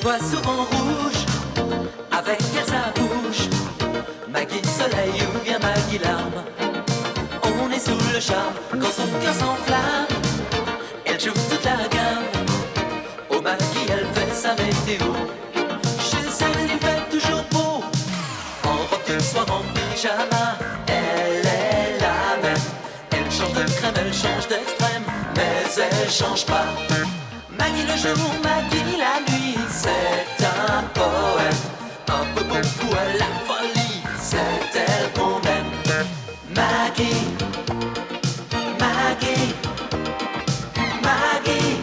voit souvent rouge, avec elle sa bouche. Maggie soleil ou bien Maggie larme, on est sous le charme quand son cœur s'enflamme. Elle joue toute la gamme, au Maggie elle fait sa météo. Chez elle il fait toujours beau, en robe de soir, en pyjama. Elle est la même, elle change de crème, elle change d'extrême, mais elle change pas. Maggie le jour, Maggie la nuit, c'est un poème, un peu beaucoup à la folie, c'est elle qu'on aime. Maggie, Maggie, Maggie,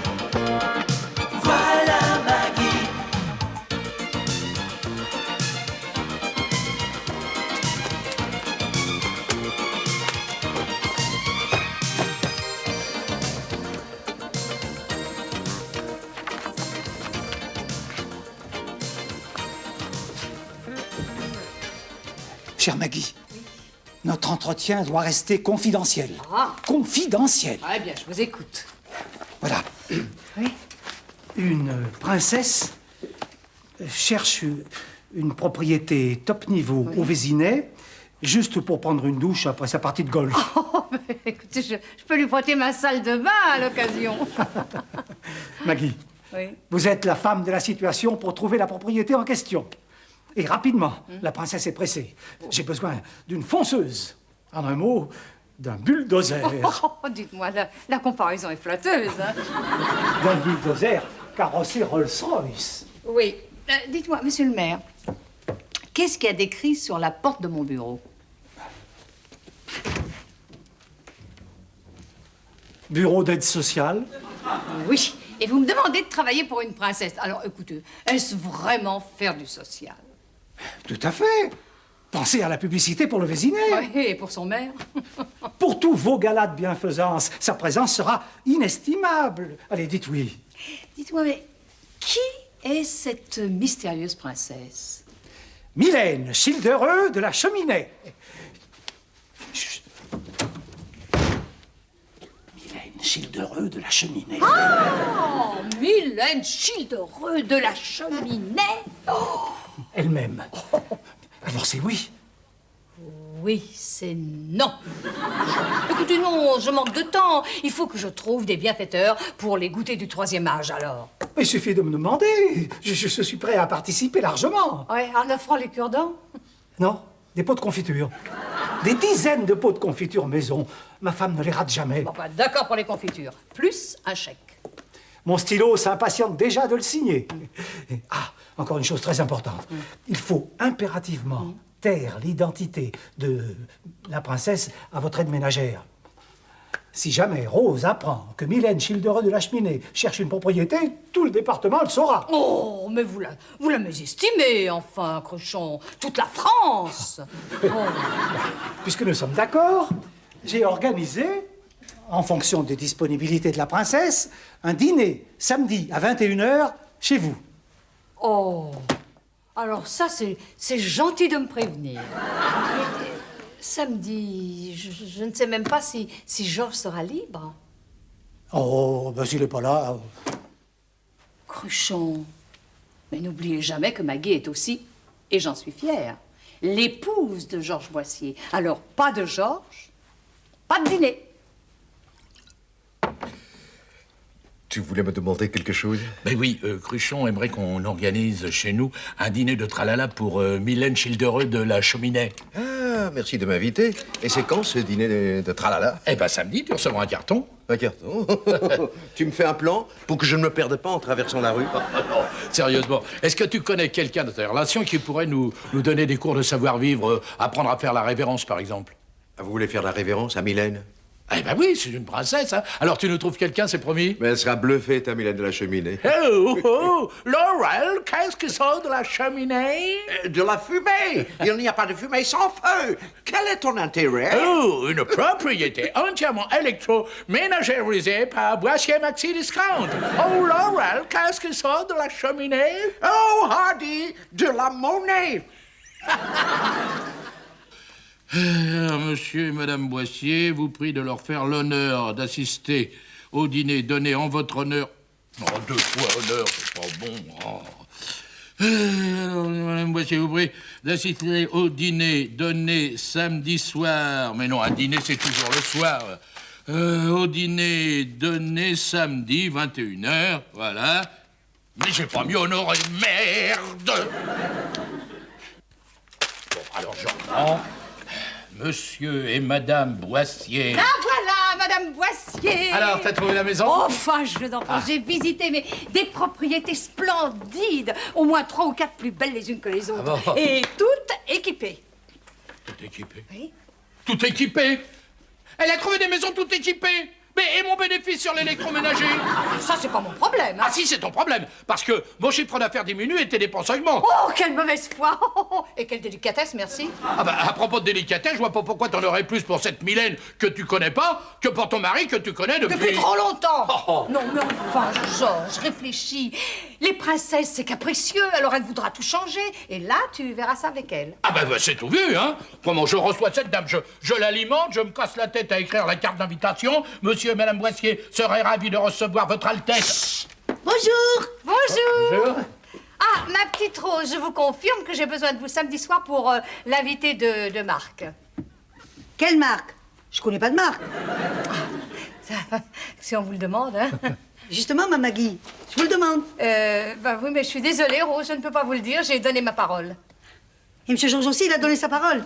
voilà Maggie. Chère Maggie, notre entretien doit rester confidentiel. Ah. Confidentiel. Ah, bien, je vous écoute. Voilà. Oui. Une princesse cherche une propriété top niveau au Vésinet, juste pour prendre une douche après sa partie de golf. Oh, mais écoutez, je peux lui prêter ma salle de bain à l'occasion. Maggie, Oui. vous êtes la femme de la situation pour trouver la propriété en question. Et rapidement, la princesse est pressée. J'ai besoin d'une fonceuse. En un mot, d'un bulldozer. Oh, dites-moi, la comparaison est flatteuse. Hein. D'un bulldozer carrossé Rolls-Royce. Oui. Dites-moi, monsieur le maire, qu'est-ce qu'il y a décrit sur la porte de mon bureau? Bureau d'aide sociale. Oui. Et vous me demandez de travailler pour une princesse. Alors, écoutez, est-ce vraiment faire du social? Tout à fait. Pensez à la publicité pour le Vésinet. Oui, et pour son maire? Pour tous vos galas de bienfaisance, sa présence sera inestimable. Allez, dites oui. Dites-moi, mais qui est cette mystérieuse princesse? Mylène Childereux de la Cheminée. Chut. Mylène Childereux de la Cheminée. Oh, Mylène Childereux de la Cheminée. Oh. Elle-même. Alors c'est oui. Oui, c'est non. Écoutez, non, je manque de temps. Il faut que je trouve des bienfaiteurs pour les goûters du 3e âge, alors. Il suffit de me demander. Je suis prêt à participer largement. Ouais, en offrant les cure-dents? Non, des pots de confiture. Des dizaines de pots de confiture maison. Ma femme ne les rate jamais. Bon, bah, d'accord pour les confitures. Plus un chèque. Mon stylo s'impatiente déjà de le signer. Ah, encore une chose très importante. Il faut impérativement taire l'identité de la princesse à votre aide ménagère. Si jamais Rose apprend que Mylène Childereux de la Cheminée cherche une propriété, tout le département le saura. Oh, mais vous la mésestimez, enfin, Cruchon. Toute la France. Oh. Puisque nous sommes d'accord, j'ai organisé, en fonction des disponibilités de la princesse, un dîner samedi à 21h chez vous. Oh. Alors ça, c'est gentil de me prévenir. Mais, samedi, je ne sais même pas si Georges sera libre. Oh, ben s'il n'est pas là... Cruchon, mais n'oubliez jamais que Maggie est aussi, et j'en suis fière, l'épouse de Georges Boissier. Alors, pas de Georges, pas de dîner. Tu voulais me demander quelque chose? Ben oui, Cruchon aimerait qu'on organise chez nous un dîner de tralala pour Mylène Childereux de la Cheminée. Ah, merci de m'inviter. Et c'est quand ce dîner de tralala? Eh ben samedi, tu recevras un carton. Un carton? Tu me fais un plan pour que je ne me perde pas en traversant la rue? Sérieusement, est-ce que tu connais quelqu'un de ta relation qui pourrait nous donner des cours de savoir-vivre, apprendre à faire la révérence, par exemple? Vous voulez faire la révérence à Mylène? Eh ben oui, c'est une princesse, hein. Alors tu nous trouves quelqu'un, c'est promis? Mais elle sera bluffée, ta Mylène de la Cheminée. Oh, Laurel, qu'est-ce que c'est de la cheminée? De la fumée. Il n'y a pas de fumée sans feu. Quel est ton intérêt? Oh, une propriété entièrement électroménagérisée par Boissier Maxi Discount. Oh, Laurel, qu'est-ce que c'est de la cheminée? Oh, Hardy, de la monnaie. Monsieur et Madame Boissier vous prie de leur faire l'honneur d'assister au dîner donné en votre honneur. Oh, 2 fois honneur, c'est pas bon. Oh. Alors, Madame Boissier, vous prie d'assister au dîner donné samedi soir. Mais non, un dîner, c'est toujours le soir. Au dîner donné samedi, 21h, voilà. Mais j'ai pas mieux honoré, merde! Bon, alors j'en prends. Monsieur et Madame Boissier. Ah voilà, Madame Boissier. Alors, t'as trouvé la maison? Enfin, jeu d'enfant, j'ai visité des propriétés splendides, au moins 3 ou 4 plus belles les unes que les autres, bon? et toutes équipées. Tout équipé. Oui. Tout équipé? Elle a trouvé des maisons tout équipées. Mais et mon bénéfice sur l'électroménager? Ça, c'est pas mon problème. Hein. Ah si, c'est ton problème. Parce que mon chiffre d'affaires diminue et tes dépenses augmentent. Oh, quelle mauvaise foi. Et quelle délicatesse, merci. Ah bah, à propos de délicatesse, je vois pas pourquoi t'en aurais plus pour cette Mylène que tu connais pas que pour ton mari que tu connais depuis... Depuis trop longtemps. Oh. Non, mais enfin, Georges, réfléchis. Les princesses, c'est capricieux, alors elle voudra tout changer. Et là, tu verras ça avec elle. Ah bah, c'est tout vu, hein. Comment je reçois cette dame? Je l'alimente, je me casse la tête à écrire la carte d'invitation. Monsieur et Madame Boissier seraient ravis de recevoir votre Altesse. Bonjour. Bonjour. Ah, ma petite Rose, je vous confirme que j'ai besoin de vous samedi soir pour l'invité de Marc. Quelle marque? Je connais pas de marque. Ça, si on vous le demande, hein. Justement, ma Maggie, je vous le demande. Bah oui, mais je suis désolée, Rose, je ne peux pas vous le dire, j'ai donné ma parole. Et M. Georges aussi, il a donné sa parole.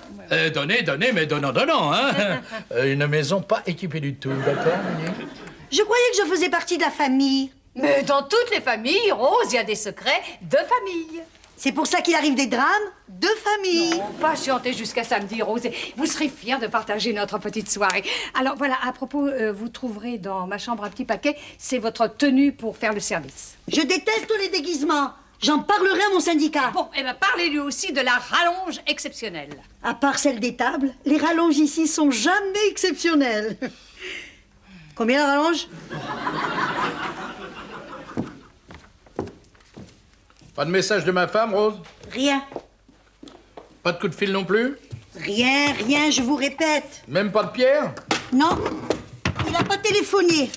Donnez, mais donnant, hein. Une maison pas équipée du tout, d'accord, Monique? Je croyais que je faisais partie de la famille. Mais dans toutes les familles, Rose, il y a des secrets de famille. C'est pour ça qu'il arrive des drames de famille. Non, patientez jusqu'à samedi, Rose, et vous serez fiers de partager notre petite soirée. Alors voilà, à propos, vous trouverez dans ma chambre un petit paquet, c'est votre tenue pour faire le service. Je déteste les déguisements. J'en parlerai à mon syndicat. Bon, eh ben parlez-lui aussi de la rallonge exceptionnelle. À part celle des tables, les rallonges ici sont jamais exceptionnelles. Combien la rallonge? Pas de message de ma femme, Rose? Rien. Pas de coup de fil non plus? Rien, je vous répète. Même pas de Pierre? Non, il n'a pas téléphoné,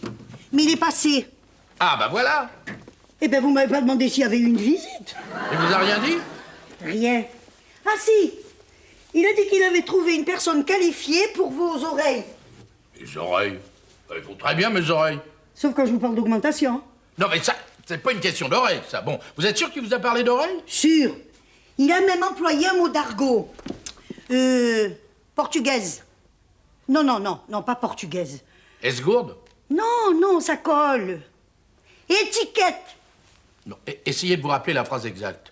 mais il est passé. Ah, bah voilà. Eh ben, vous m'avez pas demandé s'il y avait eu une visite. Il vous a rien dit? Rien. Ah si, il a dit qu'il avait trouvé une personne qualifiée pour vos oreilles. Les oreilles? Elles vont très bien, mes oreilles. Sauf quand je vous parle d'augmentation. Non, mais ça, c'est pas une question d'oreilles, ça. Bon, vous êtes sûr qu'il vous a parlé d'oreilles? Sûr. Il a même employé un mot d'argot. Portugaise. Non, pas portugaise. Esgourde? Non, ça colle. Étiquette. Non, essayez de vous rappeler la phrase exacte.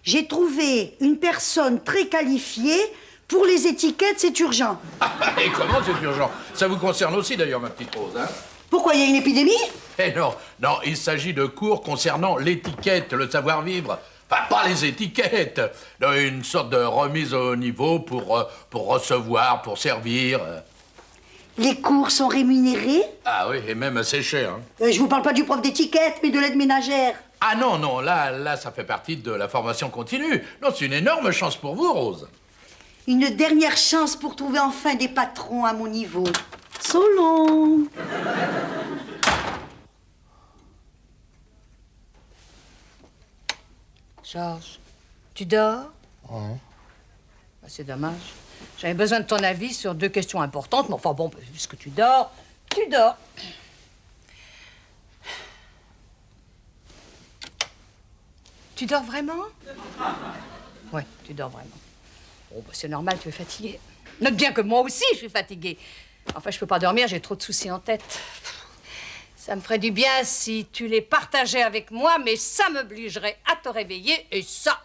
J'ai trouvé une personne très qualifiée pour les étiquettes, c'est urgent. Ah, et comment c'est urgent? Ça vous concerne aussi, d'ailleurs, ma petite Rose, hein? Pourquoi, il y a une épidémie? Eh non, il s'agit de cours concernant l'étiquette, le savoir-vivre. Enfin, pas les étiquettes. Une sorte de remise au niveau pour recevoir, pour servir. Les cours sont rémunérés? Ah oui, et même assez cher. Hein. Je vous parle pas du prof d'étiquette, mais de l'aide ménagère. Ah non, là, ça fait partie de la formation continue. Non, c'est une énorme chance pour vous, Rose. Une dernière chance pour trouver enfin des patrons à mon niveau. So long. Georges, tu dors? Ouais. Bah, c'est dommage. J'avais besoin de ton avis sur 2 questions importantes, mais enfin bon, puisque tu dors, tu dors. Tu dors vraiment? Ouais, tu dors vraiment. Bon, bah, c'est normal, tu es fatiguée. Note bien que moi aussi, je suis fatiguée. Enfin, je peux pas dormir, j'ai trop de soucis en tête. Ça me ferait du bien si tu les partageais avec moi, mais ça m'obligerait à te réveiller, et ça,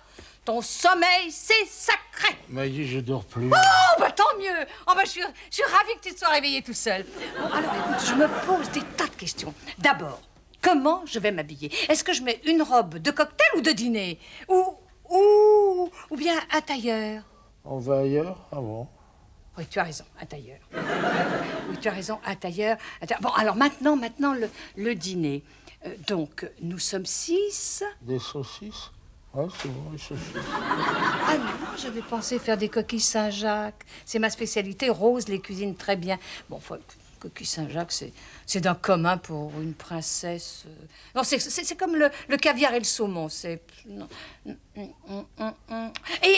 ton sommeil, c'est sacré. Maggie, je dors plus. Oh, bah tant mieux. Oh, bah je suis ravie que tu te sois réveillé tout seul. Bon, alors écoute, je me pose des tas de questions. D'abord, comment je vais m'habiller? Est-ce que je mets une robe de cocktail ou de dîner? Ou bien un tailleur? On va ailleurs? Ah bon? Oui, tu as raison, un tailleur. Oui, tu as raison, un tailleur. Bon, alors maintenant le dîner. Donc, nous sommes 6. Des saucisses? Ouais, c'est bon, les saucisses. Ah non, j'avais pensé faire des coquilles Saint-Jacques. C'est ma spécialité. Rose les cuisine très bien. Bon, Coquille Saint-Jacques, c'est d'un commun pour une princesse. Non, c'est comme le caviar et le saumon. C'est. Non. Et.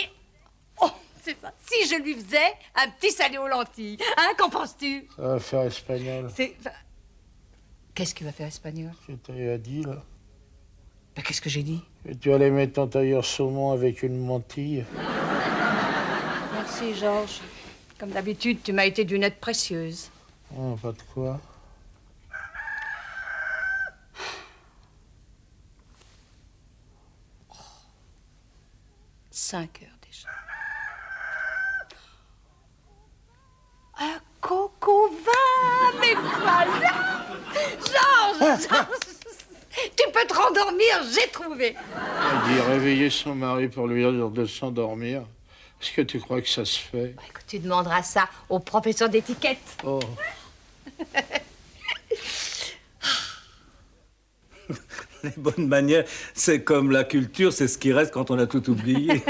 Oh, c'est ça. Si je lui faisais un petit salé aux lentilles, hein, qu'en penses-tu? Ça va faire espagnol. Qu'est-ce qu'il va faire espagnol? Ce que tu as dit, là. Ben, qu'est-ce que j'ai dit? Et tu allais mettre ton tailleur saumon avec une mantille. Merci, Georges. Comme d'habitude, tu m'as été d'une aide précieuse. Oh, pas de quoi. 5 heures déjà. Un coco vin, mais voilà! Georges! Tu peux te rendormir, j'ai trouvé. Elle dit réveiller son mari pour lui dire de s'endormir. Est-ce que tu crois que ça se fait? Bah, écoute, tu demanderas ça au professeur d'étiquette. Oh. Les bonnes manières, c'est comme la culture, c'est ce qui reste quand on a tout oublié.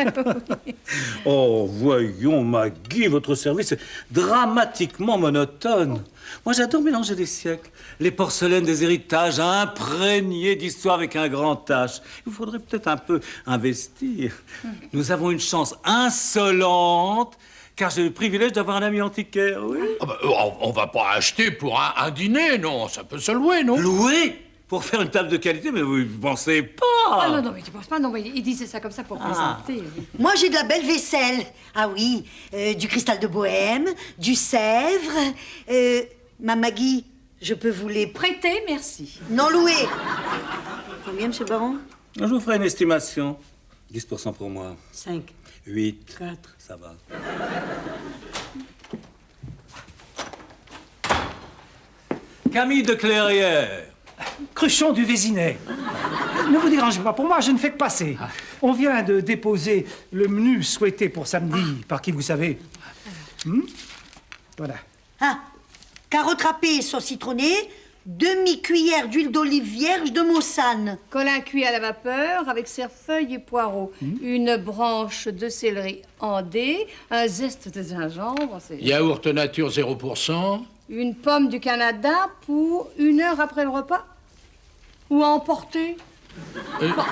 Oh, voyons, Maggie, votre service est dramatiquement monotone. Moi, j'adore mélanger les siècles. Les porcelaines des héritages imprégnés d'histoire avec un grand H. Il faudrait peut-être un peu investir. Nous avons une chance insolente, car j'ai le privilège d'avoir un ami antiquaire, oui. Ah bah, on va pas acheter pour un dîner, non? Ça peut se louer, non? Louer pour faire une table de qualité, mais vous ne pensez pas. Ah non, mais tu penses pas, non, mais il disait ça comme ça pour plaisanter. Moi, j'ai de la belle vaisselle. Ah oui, du cristal de Bohème, du Sèvres. Ma Maggie, je peux vous les Prêter, merci. Non, louer. Combien, monsieur le baron? Je vous ferai une estimation. 10% pour moi. 5. 8. 4. Ça va. Camille de Clairière. Cruchon du Vésinet. Ne vous dérangez pas, pour moi, je ne fais que passer. On vient de déposer le menu souhaité pour samedi, par qui vous savez. Voilà. Ah, carottes râpées sauce citronnée, demi-cuillère d'huile d'olive vierge de Mossane. Colin cuit à la vapeur avec cerfeuil et poireaux. Une branche de céleri en dés, un zeste de gingembre. Yaourt nature 0%. Une pomme du Canada pour 1 heure après le repas. Ou à emporter.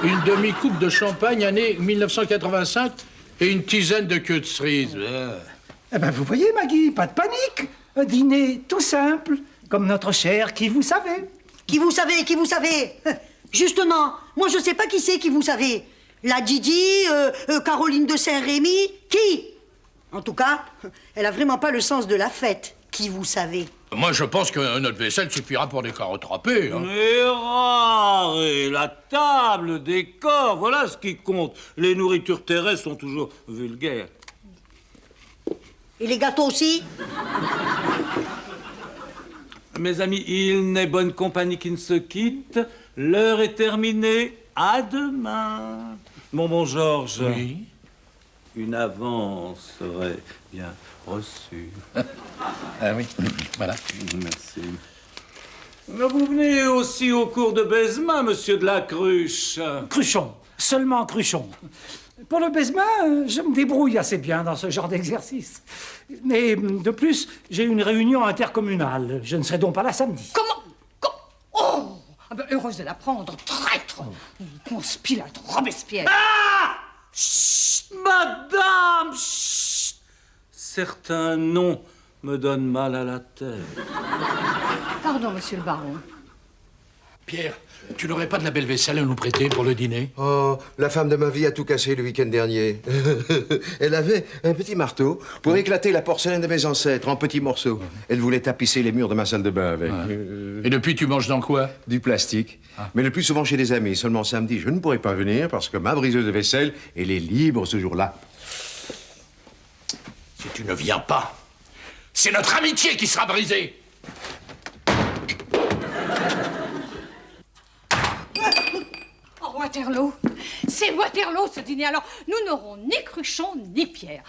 Une demi-coupe de champagne année 1985 et une dizaine de queues de cerises. Eh ben, vous voyez, Maggie, pas de panique. Un dîner tout simple, comme notre cher qui vous savez. Qui vous savez, qui vous savez? Justement, moi je sais pas qui c'est qui vous savez. La Didi, Caroline de Saint-Rémy, qui? En tout cas, elle a vraiment pas le sens de la fête. Qui vous savez? Moi, je pense que notre vaisselle suffira pour des carottes râpées. Hein. Mais rare, et la table, le décor, voilà ce qui compte. Les nourritures terrestres sont toujours vulgaires. Et les gâteaux aussi? Mes amis, il n'est bonne compagnie qui ne se quitte. L'heure est terminée. À demain. Bon Georges. Oui. Une avance serait bien reçue. Ah oui, voilà. Merci. Vous venez aussi au cours de Besma, monsieur de la Cruche. Cruchon, seulement Cruchon. Pour le baisement, je me débrouille assez bien dans ce genre d'exercice. Mais de plus, j'ai une réunion intercommunale. Je ne serai donc pas là samedi. Comment? Oh! Ah ben, heureuse de l'apprendre, traître! Conspirateur, Robespierre! Chut, madame, chut. Certains noms me donnent mal à la tête. Pardon, monsieur le baron. Pierre, tu n'aurais pas de la belle vaisselle à nous prêter pour le dîner? Oh, la femme de ma vie a tout cassé le week-end dernier. Elle avait un petit marteau pour éclater la porcelaine de mes ancêtres en petits morceaux. Elle voulait tapisser les murs de ma salle de bain avec. Et depuis, tu manges dans quoi? Du plastique. Mais le plus souvent chez des amis. Seulement samedi, je ne pourrai pas venir parce que ma briseuse de vaisselle, elle est libre ce jour-là. Si tu ne viens pas, c'est notre amitié qui sera brisée. Oh, Waterloo! C'est Waterloo, ce dîner. Alors, nous n'aurons ni Cruchon, ni Pierre.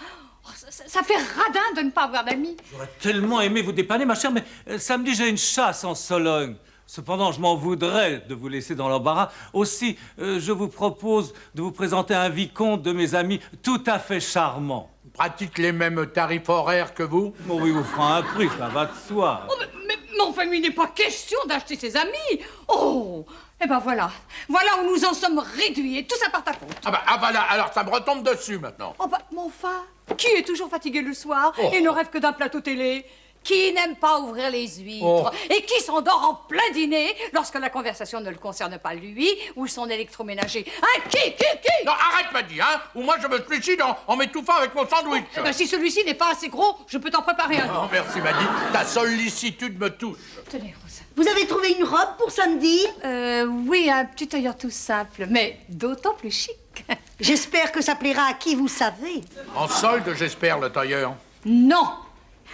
Oh, ça fait radin de ne pas avoir d'amis. J'aurais tellement aimé vous dépanner, ma chère, mais samedi, j'ai une chasse en Sologne. Cependant, je m'en voudrais de vous laisser dans l'embarras. Aussi, je vous propose de vous présenter un vicomte de mes amis tout à fait charmant. Pratique les mêmes tarifs horaires que vous? Bon, oui, vous fera un prix, ça va de soi. Oh, mais Mais enfin, il n'est pas question d'acheter ses amis. Oh, eh ben voilà. Voilà où nous en sommes réduits, et tout ça par ta faute. Ah voilà, alors ça me retombe dessus maintenant. Oh bah, mon enfin, qui est toujours fatigué le soir et ne rêve que d'un plateau télé? Qui n'aime pas ouvrir les huîtres et qui s'endort en plein dîner lorsque la conversation ne le concerne pas lui ou son électroménager? Hein, qui? Non, arrête, Maddy, hein, ou moi je me suicide en m'étouffant avec mon sandwich. Eh ben, si celui-ci n'est pas assez gros, je peux t'en préparer un Oh, autre. merci, Maddy, ta sollicitude me touche. Tenez, Rose. Vous avez trouvé une robe pour samedi? Oui, un petit tailleur tout simple, mais d'autant plus chic. J'espère que ça plaira à qui vous savez. En solde, j'espère, le tailleur. Non.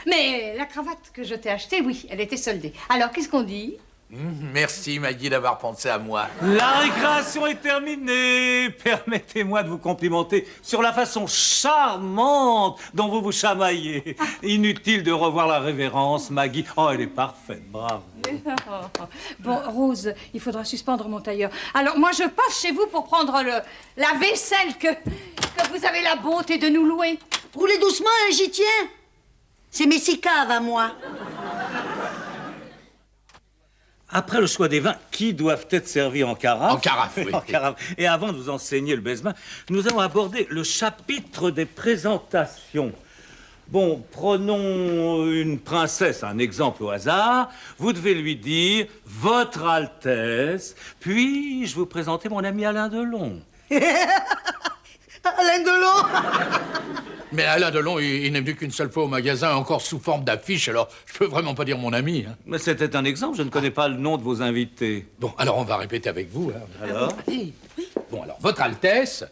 Mais la cravate que je t'ai achetée, oui, elle était soldée. Alors, qu'est-ce qu'on dit? Merci, Maggie, d'avoir pensé à moi. La récréation est terminée. Permettez-moi de vous complimenter sur la façon charmante dont vous vous chamaillez. Inutile de revoir la révérence, Maggie. Oh, elle est parfaite, bravo. Bon, Rose, il faudra suspendre mon tailleur. Alors, moi, je passe chez vous pour prendre la vaisselle que vous avez la bonté de nous louer. Roulez doucement, hein, j'y tiens. C'est mes 6 caves à moi. Après le choix des vins qui doivent être servis en carafe. En carafe, oui. En carafe. Et avant de vous enseigner le baise-main, nous allons aborder le chapitre des présentations. Bon, prenons une princesse, un exemple au hasard. Vous devez lui dire « Votre Altesse », puis-je vous présenter mon ami Alain Delon. Alain Delon. Mais Alain Delon, il n'est venu qu'une seule fois au magasin, encore sous forme d'affiche, alors je peux vraiment pas dire mon ami. Hein. Mais c'était un exemple, je ne connais pas le nom de vos invités. Bon, alors on va répéter avec vous. Hein. Alors? Bon, alors, Votre Altesse,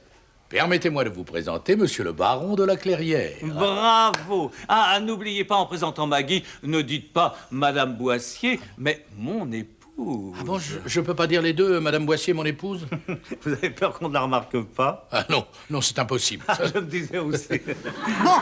permettez-moi de vous présenter Monsieur le Baron de la Clairière. Bravo! Ah, n'oubliez pas, en présentant Maggie, ne dites pas Madame Boissier, mais mon épouse. Ah bon, je peux pas dire les deux, Madame Boissier, mon épouse? Vous avez peur qu'on ne la remarque pas? Ah non, c'est impossible. Ah, je me disais aussi. Bon,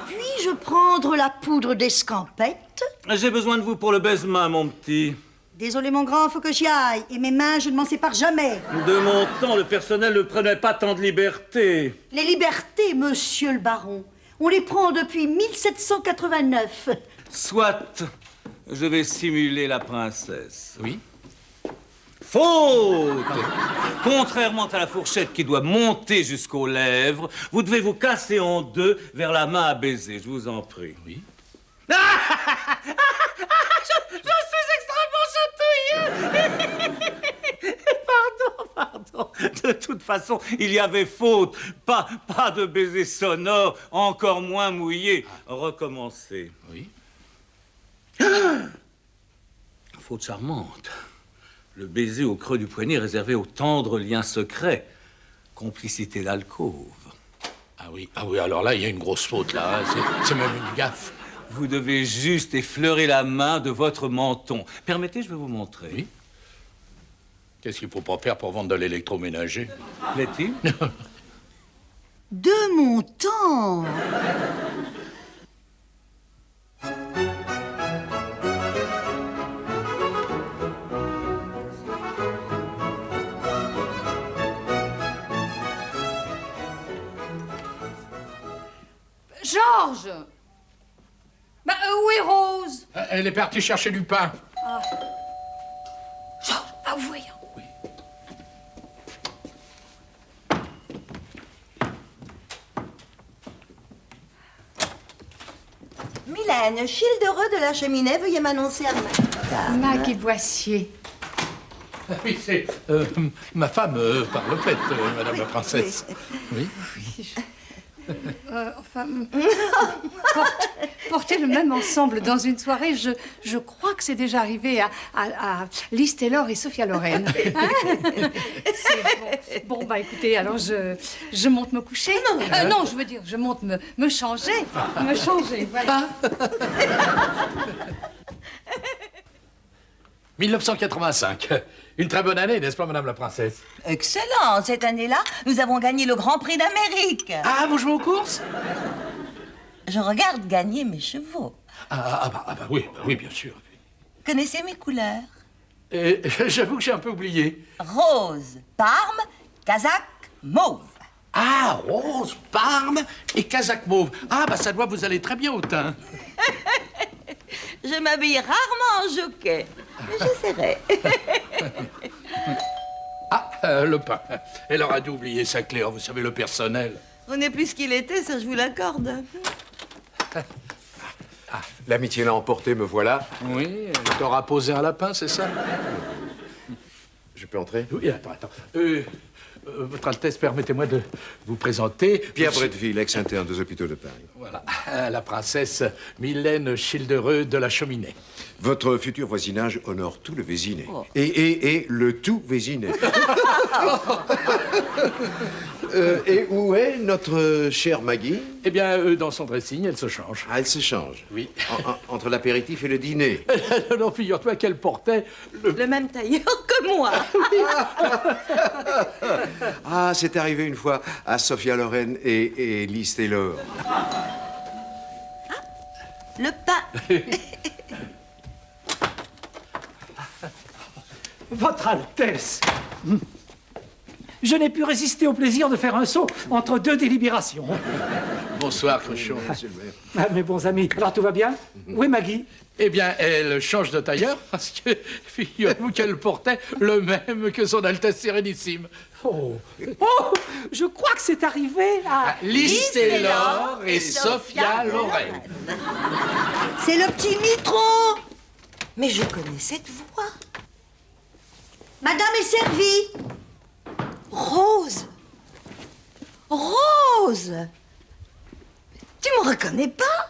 puis-je prendre la poudre d'escampette? J'ai besoin de vous pour le baise-main, mon petit. Désolé, mon grand, faut que j'y aille. Et mes mains, je ne m'en sépare jamais. De mon temps, le personnel ne prenait pas tant de liberté. Les libertés, monsieur le baron, on les prend depuis 1789. Soit, je vais simuler la princesse. Oui? Faute! Contrairement à la fourchette qui doit monter jusqu'aux lèvres, vous devez vous casser en deux vers la main à baiser, je vous en prie. Oui? Je suis extrêmement chatouilleux. Pardon. De toute façon, il y avait faute. Pas de baiser sonore, encore moins mouillé. Recommencez. Oui? Faute charmante. Le baiser au creux du poignet réservé aux tendres liens secrets. Complicité d'alcôve. Ah oui, alors là, il y a une grosse faute, là. Hein. C'est même une gaffe. Vous devez juste effleurer la main de votre menton. Permettez, je vais vous montrer. Oui? Qu'est-ce qu'il faut pas faire pour vendre de l'électroménager? Plaît-il? De mon temps. Georges! Bah, où est Rose? Elle est partie chercher du pain. Georges, va ouvrir. Oui. Mylène, Childereux de la Cheminée, veuillez m'annoncer à ma... Maggie Boissier. Oui, c'est ma femme par le fait, Madame la Princesse. Oui? Porter le même ensemble dans une soirée, je crois que c'est déjà arrivé à Liz Taylor et Sophia Loren. C'est bon. Bon, bah écoutez, alors je monte me coucher. Non, je veux dire, je monte me changer. Me changer, voilà. 1985. Une très bonne année, n'est-ce pas, Madame la Princesse? Excellent. Cette année-là, nous avons gagné le Grand Prix d'Amérique. Ah, vous jouez aux courses? Je regarde gagner mes chevaux. Oui, bien sûr. Connaissez mes couleurs? J'avoue que j'ai un peu oublié. Rose, Parme, Kazakh, mauve. Ah, rose, Parme et casaque mauve. Ah, bah ça doit vous aller très bien au teint. Je m'habille rarement en jockey, mais j'essaierai. Ah, le pain. Elle aura dû oublier sa clé, vous savez, le personnel. On n'est plus ce qu'il était, ça je vous l'accorde. L'amitié l'a emporté, me voilà. Oui, elle t'aura posé un lapin, c'est ça? Je peux entrer? Oui, attends. Votre Altesse, permettez-moi de vous présenter... Pierre Bretteville, ex-interne des hôpitaux de Paris. Voilà, la princesse Mylène Childereux de la Cheminée. Votre futur voisinage honore tout le Vésinet. Et le tout Vésinet. Et où est notre chère Maggie? Eh bien, dans son dressing, elle se change. Ah, elle se change? Oui. Entre l'apéritif et le dîner? Non, figure-toi qu'elle portait Le même tailleur que moi. Ah, c'est arrivé une fois à Sophia Loren et Liz Taylor. Le pain. Votre Altesse, je n'ai pu résister au plaisir de faire un saut entre deux délibérations. Bonsoir, Cruchot. Ah, mes bons amis, alors tout va bien? Où est Maggie? Eh bien, elle change de tailleur parce que, figurez-vous qu'elle portait le même que son Altesse Sérénissime. Oh, je crois que c'est arrivé à... Liz Taylor et Sophia Loren. C'est le petit Mitron. Mais je connais cette voix. Madame est servie. Rose. Rose. Tu me reconnais pas?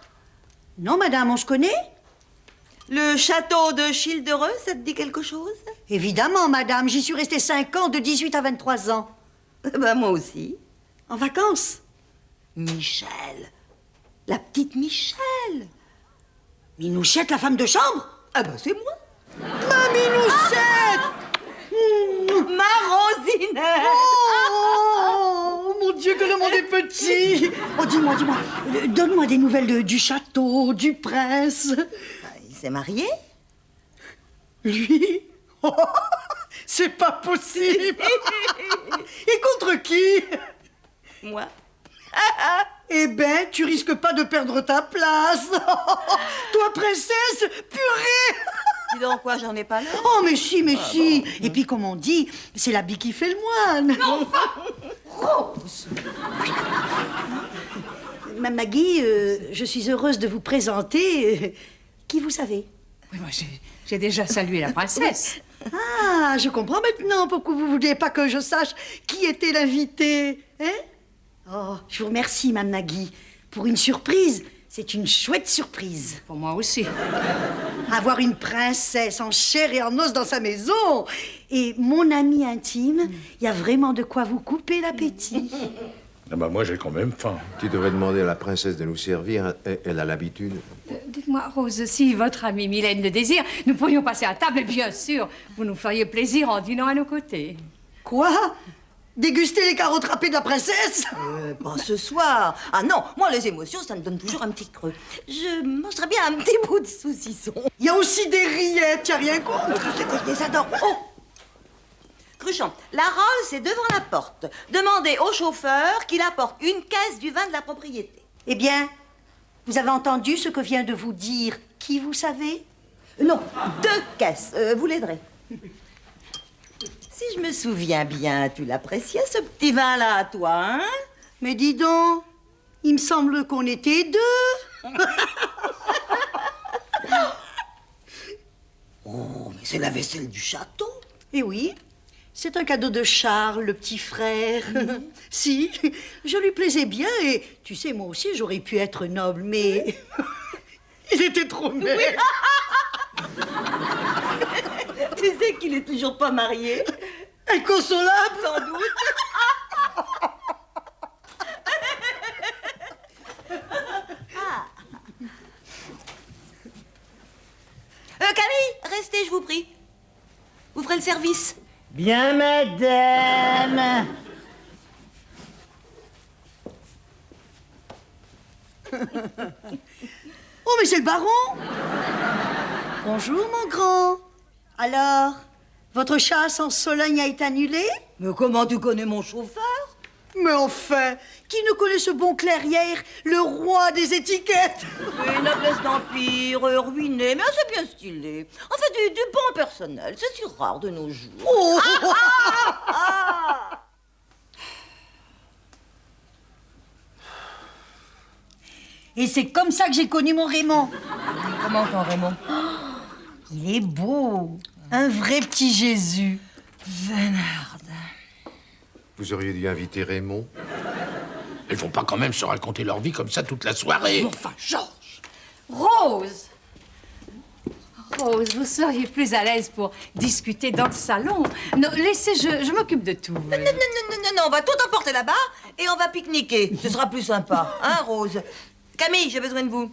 Non, madame, on se connaît? Le château de Childereux, ça te dit quelque chose? Évidemment, madame, j'y suis restée 5 ans, de 18 à 23 ans. Ben, moi aussi. En vacances. Michel. La petite Michel. Minouchette, la femme de chambre? Ah ben, c'est moi. Ma Minouchette! Ma Rosinette. Oh, mon Dieu, que le monde est petit! Oh, dis-moi, donne-moi des nouvelles du château, du prince. Il s'est marié? Lui? Oh, c'est pas possible! Et contre qui? Moi. Eh ben, tu risques pas de perdre ta place. Toi, princesse, purée! Dis donc quoi, j'en ai pas l'air? Oh, mais si, mais si. Et puis, comme on dit, c'est l'habit qui fait le moine. Rose. Ma Maggie, je suis heureuse de vous présenter. Qui vous savez? Oui, moi, j'ai déjà salué la princesse. Ah, je comprends maintenant pourquoi vous ne vouliez pas que je sache qui était l'invité. Hein? Oh, je vous remercie, Mme Maggie. Pour une surprise, c'est une chouette surprise. Pour moi aussi. Avoir une princesse en chair et en os dans sa maison. Et mon ami intime, il y a vraiment de quoi vous couper l'appétit. Ah bah moi, j'ai quand même faim. Tu devrais demander à la princesse de nous servir. Elle a l'habitude. Dites-moi, Rose, si votre amie Mylène le désire, nous pourrions passer à table et bien sûr, vous nous feriez plaisir en dînant à nos côtés. Quoi? Déguster les carottes râpées de la princesse? Pas ce soir. Ah non, moi les émotions, ça me donne toujours un petit creux. Je mangerais bien un petit bout de saucisson. Il y a aussi des rillettes, tu as rien contre? Tu sais que je les adore. Oh! Cruchon, la Rolls est devant la porte. Demandez au chauffeur qu'il apporte une caisse du vin de la propriété. Eh bien, vous avez entendu ce que vient de vous dire qui vous savez? Non, 2 caisses. Vous l'aiderez. Si je me souviens bien, tu l'appréciais, ce petit vin-là, toi, hein? Mais dis donc, il me semble qu'on était 2. Oh, mais c'est la vaisselle du château. Eh oui, c'est un cadeau de Charles, le petit frère. Si, je lui plaisais bien et, tu sais, moi aussi, j'aurais pu être noble, mais... il était trop maigre. Tu sais qu'il est toujours pas marié. Inconsolable, sans doute. Camille, restez, je vous prie. Vous ferez le service. Bien, madame. Oh, mais c'est le baron. Bonjour, mon grand. Alors, votre chasse en Sologne a été annulée? Mais comment tu connais mon chauffeur? Mais enfin, qui ne connaît ce bon Clairière, le roi des étiquettes? Oui, noblesse d'empire, ruiné, mais assez bien stylé. En fait, du bon personnel, c'est si rare de nos jours. Oh. Et c'est comme ça que j'ai connu mon Raymond. Comment ton Raymond? Il est beau, un vrai petit Jésus. Vénarde. Vous auriez dû inviter Raymond. Elles vont pas quand même se raconter leur vie comme ça toute la soirée. Enfin, Georges. Rose! Rose, vous seriez plus à l'aise pour discuter dans le salon. Non, laissez, je m'occupe de tout. Non, on va tout emporter là-bas et on va pique-niquer. Ce sera plus sympa, hein, Rose? Camille, j'ai besoin de vous.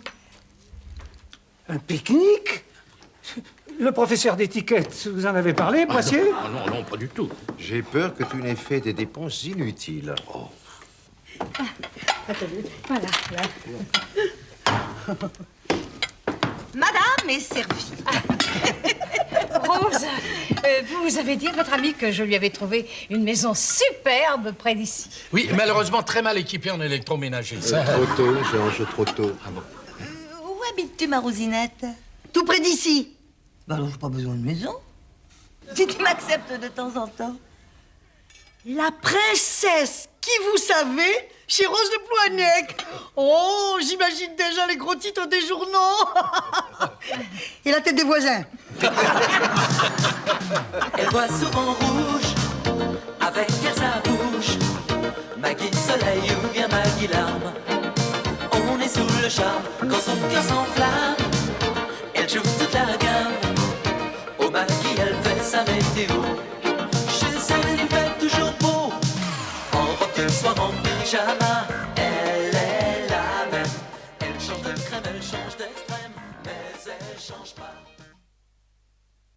Un pique-nique? Le professeur d'étiquette, vous en avez parlé, Boissier? Ah non, pas du tout. J'ai peur que tu n'aies fait des dépenses inutiles. Oh. Voilà. Madame est servie. Rose, vous avez dit à votre ami que je lui avais trouvé une maison superbe près d'ici. Oui, malheureusement très mal équipée en électroménager. Ça. Trop tôt, Georges, trop tôt. Ah bon. Où habites-tu, ma Rosinette? Tout près d'ici. Ben alors, j'ai pas besoin de maison. Si tu m'acceptes de temps en temps. La princesse, qui vous savez, chez Rose de Ploignac. Oh, j'imagine déjà les gros titres des journaux. Et la tête des voisins. Elle voit souvent rouge, avec elle sa bouche. Maggie soleil ou bien Maggie larme. On est sous le charme quand son cœur s'enflamme. Elle joue toute la gamme. Oh Maggie, elle fait sa météo.